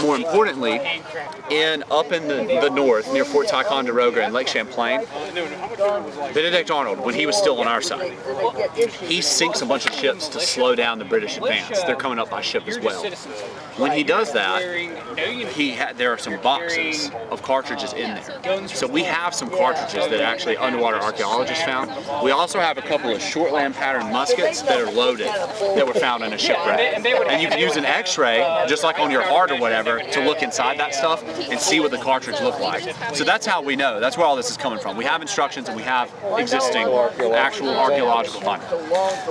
More importantly, up in the north, near Fort Ticonderoga and Lake Champlain, Benedict Arnold, when he was still on our side, he sinks a bunch of ships to slow down the British advance. They're coming up by ship as well. When he does that, there are some boxes of cartridges in there. So we have some cartridges that actually underwater archaeologists found. We also have a couple of shortland pattern muskets that are loaded that were found in a shipwreck. And you can use an x-ray, just like on your heart or whatever, to look inside that stuff and see what the cartridge looked like. So that's how we know. That's where all this is coming from. We have instructions and we have existing actual archaeological findings.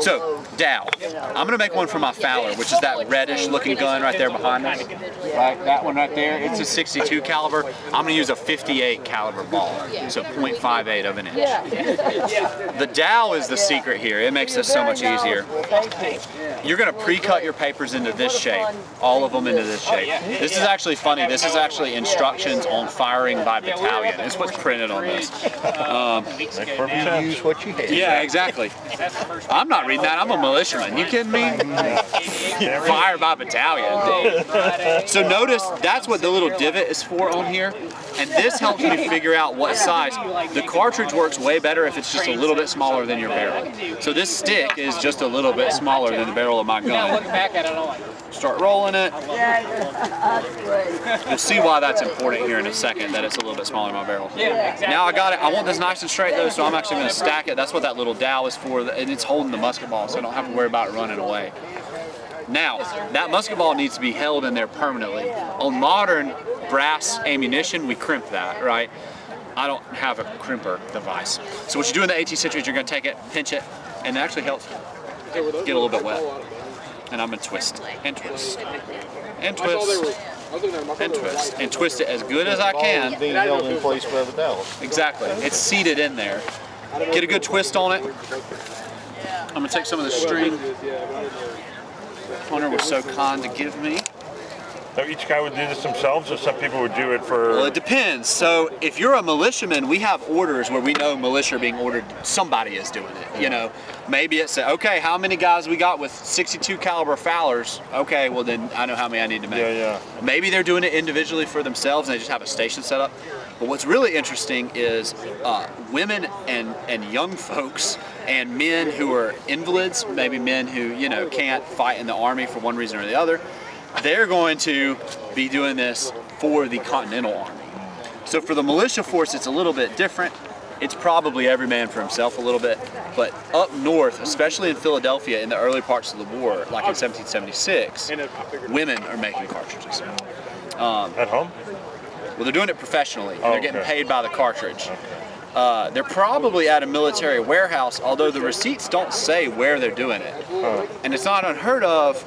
So, Dow. I'm going to make one for my Fowler, which is that reddish looking gun right there behind us. Right, that one right there. It's a 62 caliber. I'm going to use a 58 caliber ball, so 0.58 of an inch. The Dow is the secret here. It makes this so much easier. You're going to pre-cut your papers into this shape, all of them into this shape. This is actually funny. This is actually instructions on firing by battalion. It's what's printed on this. Use what you have. Yeah, exactly. I'm not reading that. I'm a militiaman. You kidding me? Fire by battalion. So notice that's what the little divot is for on here. And this helps me figure out what size. The cartridge works way better if it's just a little bit smaller than your barrel. So this stick is just a little bit smaller than the barrel of my gun. Start rolling it. We'll see why that's important here in a second, that it's a little bit smaller than my barrel. Now I got it. I want this nice and straight though, so I'm actually going to stack it. That's what that little dowel is for, and it's holding the musket ball, so I don't have to worry about it running away. Now, that musket ball needs to be held in there permanently. On modern brass ammunition, we crimp that, right? I don't have a crimper device. So what you do in the 18th century is you're going to take it, pinch it, and it actually helps get a little bit wet. And I'm going to twist, and twist, and twist, and twist, and twist it as good as I can. Being held in place by the dowel. Exactly. It's seated in there. Get a good twist on it. I'm going to take some of the string Hunter was so kind to give me. So each guy would do this themselves, or some people would do it for... Well, it depends. So if you're a militiaman, we have orders where we know militia are being ordered, somebody is doing it. You know, maybe it's, okay, how many guys we got with 62 caliber Fowlers? Okay, well then I know how many I need to make. Yeah. Maybe they're doing it individually for themselves and they just have a station set up. But what's really interesting is women and young folks and men who are invalids, maybe men who, you know, can't fight in the Army for one reason or the other, they're going to be doing this for the Continental Army. So for the militia force, it's a little bit different. It's probably every man for himself a little bit. But up north, especially in Philadelphia in the early parts of the war, like in 1776, women are making cartridges. At home? Well, they're doing it professionally. They're getting paid by the cartridge. They're probably at a military warehouse, although the receipts don't say where they're doing it. And it's not unheard of,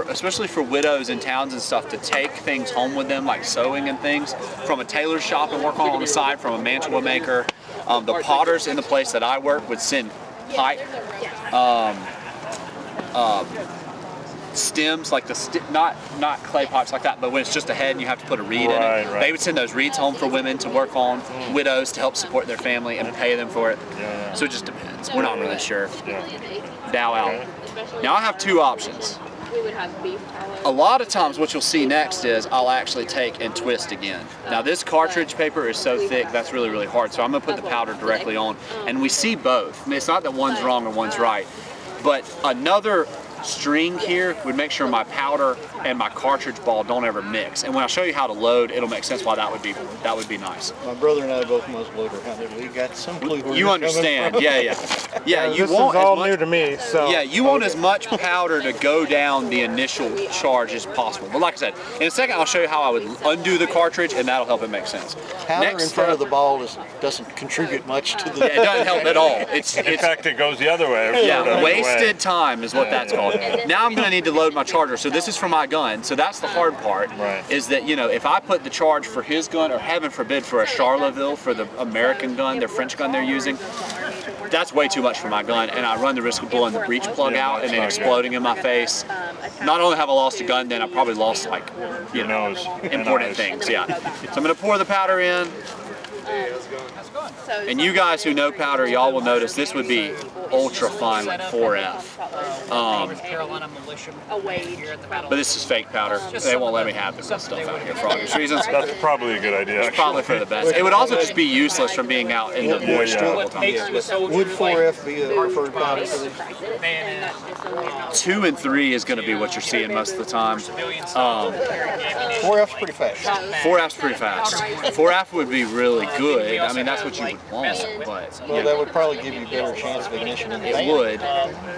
especially for widows in towns and stuff, to take things home with them, like sewing and things, from a tailor's shop and work on the side, from a mantua maker. The potters in the place that I work would send pipe stems, like not clay pots like that, but when it's just a head and you have to put a reed in it. Right. They would send those reeds home for women to work on, widows to help support their family and pay them for it. So it just depends. We're not really sure. Dow out. Now I have two options. A lot of times what you'll see next is I'll actually take and twist again. Now this cartridge paper is so thick, that's really, really hard. So I'm going to put the powder directly on. And we see both. I mean, it's not that one's wrong or one's right. But another string here would make sure my powder and my cartridge ball don't ever mix. And when I show you how to load, it'll make sense why that would be nice. My brother and I both muzzleloader hunted. We got some clue where you understand. Yeah. You want all new to me, so. Yeah, you want as much powder to go down the initial charge as possible. But like I said, in a second I'll show you how I would undo the cartridge, and that'll help it make sense. Powder in front of the ball doesn't contribute much to the... Yeah, it doesn't help at all. In fact, it goes the other way. Yeah, wasted time is what that's called. Now I'm going to need to load my charger. So this is for my gun. So that's the hard part, is that, you know, if I put the charge for his gun, or heaven forbid for a Charleville, for the American gun, their French gun they're using, that's way too much for my gun, and I run the risk of blowing the breech plug out and then exploding in my face. Not only have I lost a gun, then I probably lost, like, you know, important things. Yeah. So I'm going to pour the powder in. And you guys who know powder, y'all will notice this would be ultra fine like 4F. But this is fake powder. They won't let me have this stuff out here for obvious reasons. That's probably a good idea. It's probably for the best. It would also just be useless from being out in the moisture all the time. Would 4F be a preferred powder for this? 2 and 3 is going to be what you're seeing most of the time. 4F's pretty fast. 4F's pretty fast. 4F would be really good. I mean, that's what you would want, but Well, that would probably give you a better chance of ignition in the it would.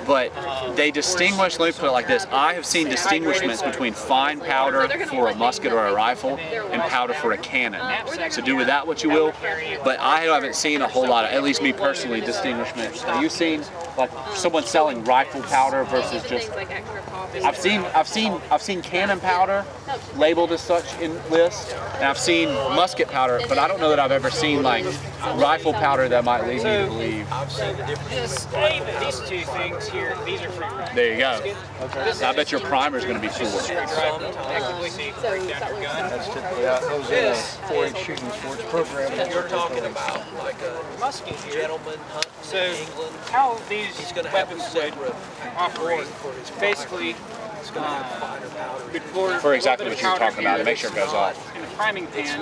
But they distinguish, let me put it like this, I have seen distinguishments between fine powder for a musket or a rifle and powder for a cannon. So do with that what you will, but I haven't seen a whole lot of, at least me personally, distinguishments. Have you seen like someone selling rifle powder versus just, I've seen cannon powder labeled as such in lists, and I've seen musket powder, but I don't know that I've ever seen like rifle powder that might lead me to believe. These two things here, these are free. There you go. I bet your primer is going to be full. That's typically how it goes in a 4-H shooting sports program. You're talking about like a Musket here. gentleman hunting So in England. how these He's going to have a weapons would separate operate for his basically It's going to have finer powder. before For exactly what you were powder talking about, to make sure it goes off. in the priming pan,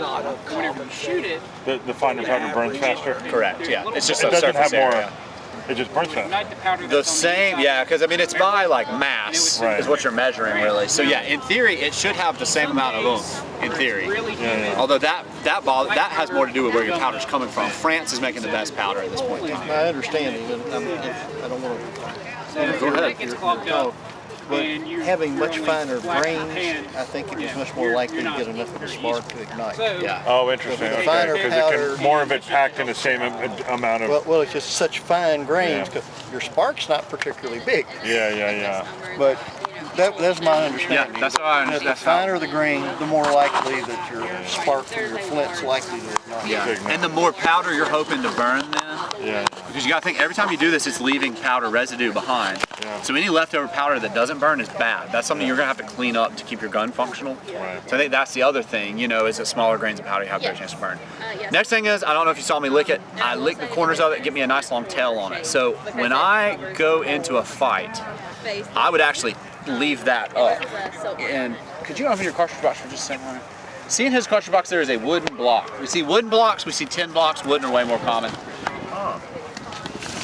whenever you shoot it, The finer powder burns faster. Correct, yeah. It's just It a doesn't surface have more. area. It just burns faster. ignite the powder The that's on same, inside. yeah, because I mean it's by like mass Right. is what you're measuring really. So yeah, in theory it should have the same amount of oomph, in theory. Really Although that has more to do with where your powder's coming from. France is making the best powder at this point in time. My understanding, and I don't want to. Go ahead. gets clogged up. But And you- having you're much only finer flashing the grains, pan. I think it is much more likely to get enough of the spark to ignite. So, Yeah. Oh, interesting. The Okay, finer because powder- more of it packed in the same amount of. Well, it's just such fine grains Yeah. because your spark's not particularly big. Yeah. But that's my understanding. Yeah, that's what I That understand. the finer the grain, the more likely that your spark or your flint's likely to ignite. Yeah. And the more powder you're hoping to burn then, Yeah. because you gotta think every time you do this it's leaving powder residue behind. Yeah. So any leftover powder that doesn't burn is bad. That's something you're gonna have to clean up to keep your gun functional. Right. So I think that's the other thing, you know, is that smaller grains of powder you have a better chance to burn. Next thing is, I don't know if you saw me lick it, I lick the corners of it, get me a nice long tail on it. So when I go into a fight, I would actually leave that up. And could you open your cartridge box for just a second, Hunter? See in his cartridge box there is a wooden block. We see wooden blocks, we see tin blocks, wooden are way more common.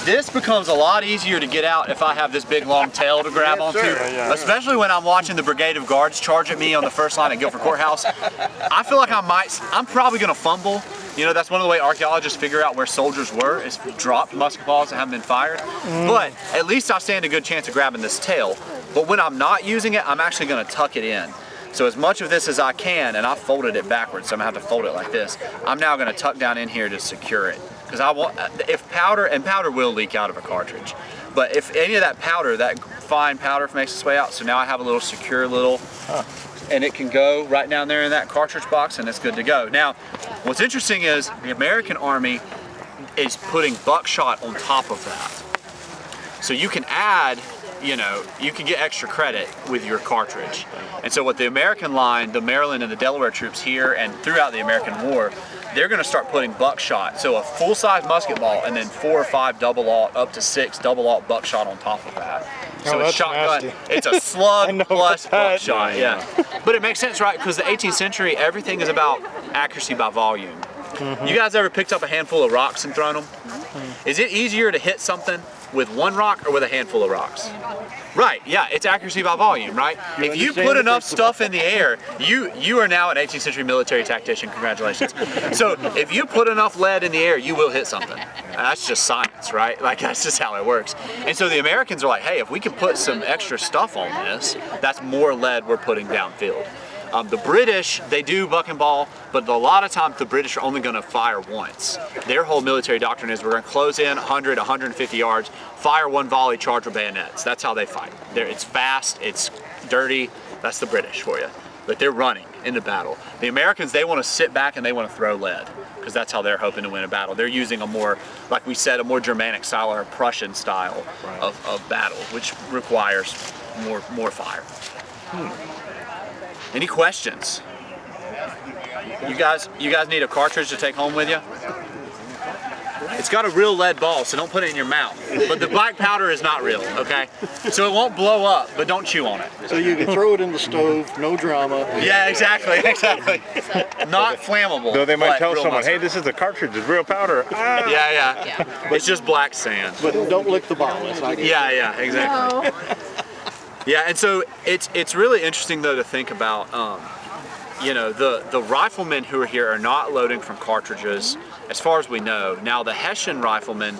This becomes a lot easier to get out if I have this big long tail to grab onto, Yeah. especially when I'm watching the brigade of guards charge at me on the first line at Guilford Courthouse. I feel like I'm probably gonna fumble. You know, that's one of the way archaeologists figure out where soldiers were, is dropped musket balls that haven't been fired. But at least I stand a good chance of grabbing this tail. But when I'm not using it, I'm actually gonna tuck it in. So as much of this as I can, and I folded it backwards, so I'm gonna have to fold it like this, I'm now gonna tuck down in here to secure it. Because I want, if powder will leak out of a cartridge, but if any of that powder, that fine powder makes its way out, so now I have a little secure little, and it can go right down there in that cartridge box and it's good to go. Now, what's interesting is the American Army is putting buckshot on top of that. So you can add, you know, you can get extra credit with your cartridge. And so what the American line, the Maryland and the Delaware troops here and throughout the American War, they're gonna start putting buckshot. So a full-size musket ball and then 4 or 5 double-aught, up to 6 double-aught buckshot on top of that. So it's shotgun, nasty. it's a slug plus that. buckshot, yeah. But it makes sense, right? Because the 18th century, everything is about accuracy by volume. You guys ever picked up a handful of rocks and thrown them? Is it easier to hit something with one rock or with a handful of rocks? Right, yeah, it's accuracy by volume, right? If you put enough stuff in the air, you are now an 18th century military tactician, congratulations. So if you put enough lead in the air, you will hit something. That's just science, right? Like that's just how it works. And so the Americans are like, hey, if we can put some extra stuff on this, that's more lead we're putting downfield. The British, they do buck and ball, but a lot of times the British are only going to fire once. Their whole military doctrine is we're going to close in 100, 150 yards, fire one volley, charge with bayonets. That's how they fight. It's fast, it's dirty, that's the British for you. But they're running into battle. The Americans, they want to sit back and they want to throw lead, because that's how they're hoping to win a battle. They're using a more, like we said, a more Germanic style or a Prussian style of battle, which requires more fire. Any questions? You guys need a cartridge to take home with you? It's got a real lead ball, so don't put it in your mouth. But the black powder is not real, okay? So it won't blow up, but don't chew on it. So you can throw it in the stove, no drama. Yeah, exactly. Not flammable. Though they might but tell real someone, muscle. hey, this is a cartridge, it's real powder. Ah. Yeah. It's just black sand. But don't lick the bottle. It's not good. Yeah, exactly. Yeah, and so it's really interesting though to think about. You know, the riflemen who are here are not loading from cartridges, as far as we know. Now, the Hessian riflemen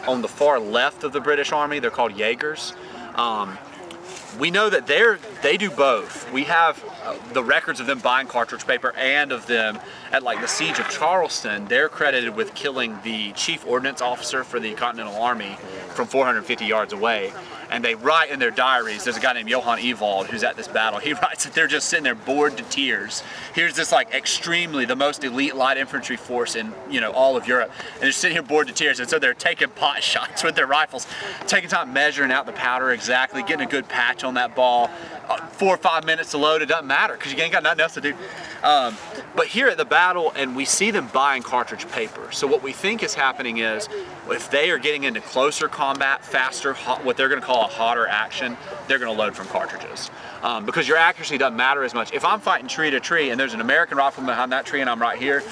on the far left of the British Army, they're called Jaegers. We know that they do both. We have the records of them buying cartridge paper and of them at like the Siege of Charleston. They're credited with killing the chief ordnance officer for the Continental Army from 450 yards away. And they write in their diaries, there's a guy named Johann Ewald who's at this battle. He writes that they're just sitting there bored to tears. Here's this like extremely, the most elite light infantry force in, you know, all of Europe. And they're sitting here bored to tears. And so they're taking pot shots with their rifles, taking time measuring out the powder exactly, getting a good patch on that ball. 4 or 5 minutes to load, it doesn't matter because you ain't got nothing else to do. But here at the battle, and we see them buying cartridge paper. So what we think is happening is, if they are getting into closer combat, faster, what they're going to call a hotter action, they're going to load from cartridges. Because your accuracy doesn't matter as much. If I'm fighting tree to tree and there's an American rifleman behind that tree and I'm right here,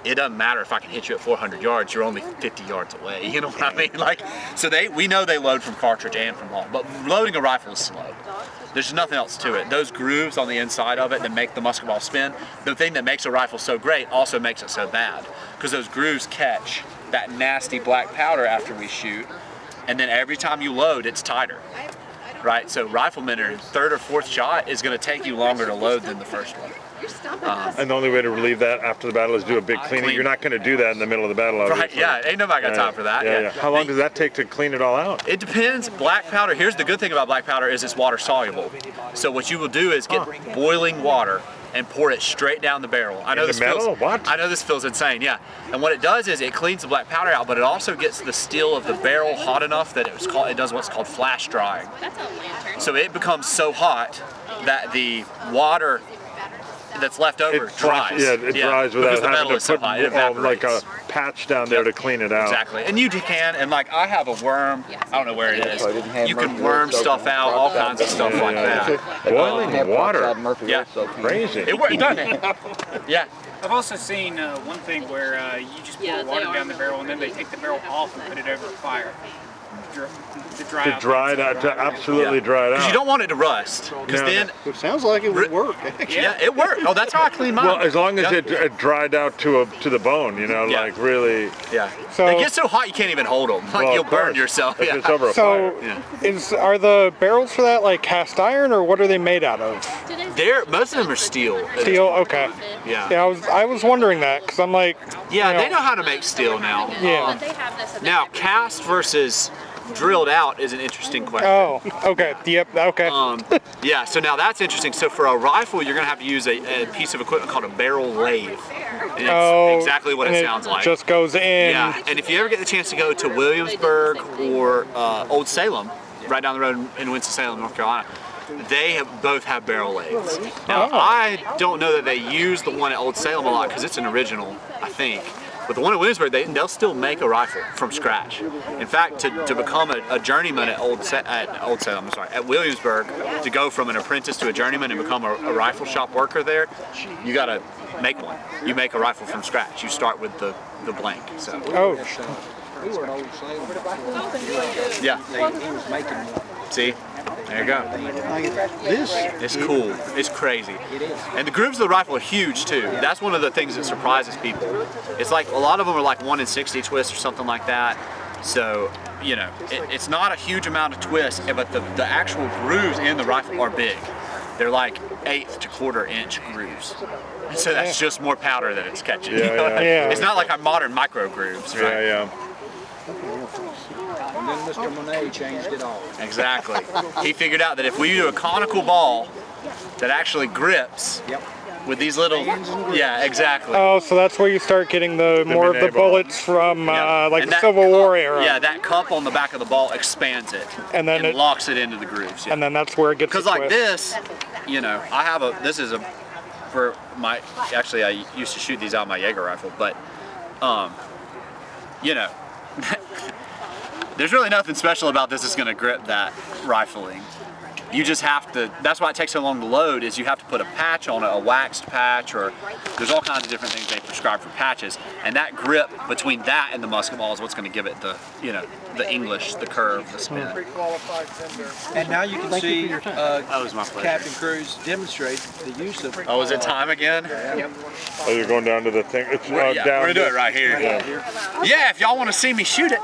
it doesn't matter if I can hit you at 400 yards, you're only 50 yards away, you know what I mean? Like, so we know they load from cartridge and from long, but loading a rifle is slow. There's nothing else to it. Those grooves on the inside of it that make the musket ball spin, the thing that makes a rifle so great also makes it so bad, because those grooves catch that nasty black powder after we shoot, and then every time you load, it's tighter, right? So riflemen, are third or fourth shot is gonna take you longer to load than the first one. And the only way to relieve that after the battle is do a big cleaning. You're not going to do that in the middle of the battle, obviously. Right, yeah, ain't nobody got time for that. Yeah. How long does that take to clean it all out? It depends. Black powder, here's the good thing about black powder is it's water soluble. So what you will do is get boiling water and pour it straight down the barrel. I know this feels insane, yeah. And what it does is it cleans the black powder out, but it also gets the steel of the barrel hot enough that it does what's called flash drying. So it becomes so hot that the water that's left over dries. It dries without having to put like a patch down there to clean it out. Exactly, and you can, and like I have a worm, I don't know where it is. You can worm stuff out, all kinds of stuff like that. Boiling water. Yeah, crazy. It worked, doesn't it? Yeah. I've also seen one thing where you just pour water down the barrel and then they take the barrel off and put it over the fire. To dry it out. To absolutely dry it out. Because you don't want it to rust. Because then it sounds like it would work. Yeah, it worked. Oh, that's how I clean mine. Well, as long as it dried out to the bone, you know, like really. Yeah. So they get so hot you can't even hold them. Like you'll burn yourself. If it's over a fire. Are the barrels for that like cast iron or what are they made out of? Most of them are steel. Steel, okay. Yeah. I was wondering that because I'm like. Yeah, they know how to make steel now. Yeah. Now cast versus drilled out is an interesting question. Oh, okay. Yep, okay. Yeah, so now that's interesting. So for a rifle, you're going to have to use a piece of equipment called a barrel lathe. And it's exactly what it sounds like. Just goes in. Yeah, and if you ever get the chance to go to Williamsburg or Old Salem, right down the road in Winston-Salem, North Carolina, they both have barrel lathes. Now, I don't know that they use the one at Old Salem a lot because it's an original, I think. But the one in Williamsburg, they'll still make a rifle from scratch. In fact, to become a journeyman at at Williamsburg, to go from an apprentice to a journeyman and become a rifle shop worker there, you got to make one. You make a rifle from scratch. You start with the blank. So. Oh. We were at Old Salem. Yeah. He was making one. See? There you go. It's cool. It's crazy. It is. And the grooves of the rifle are huge too. That's one of the things that surprises people. It's like a lot of them are like 1 in 60 twists or something like that. So, you know, it's not a huge amount of twists, but the actual grooves in the rifle are big. They're like 1/8 to 1/4 inch grooves. And so that's just more powder that it's catching. Yeah. It's not like our modern micro grooves, right? Yeah. And then Mr. Monet changed it all. Exactly. He figured out that if we do a conical ball that actually grips with these little, exactly. Oh, so that's where you start getting more of the bullets from like the Civil War era. Yeah, that cup on the back of the ball expands it and then it locks it into the grooves. Yeah. And then that's where it gets. Because like this, you know, actually I used to shoot these out of my Jaeger rifle, but you know, there's really nothing special about this that's going to grip that rifling. You just have to, that's why it takes so long to load, is you have to put a patch on it, a waxed patch, or there's all kinds of different things they prescribe for patches. And that grip between that and the musket ball is what's going to give it the, you know, the English, the curve, the spin. And now you can see That was my pleasure. Captain Cruz demonstrate the use of. Oh, is it time again? Oh, you're going down to the thing. It's Yeah, down we're going to do to- it right here. Yeah, if y'all want to see me shoot it.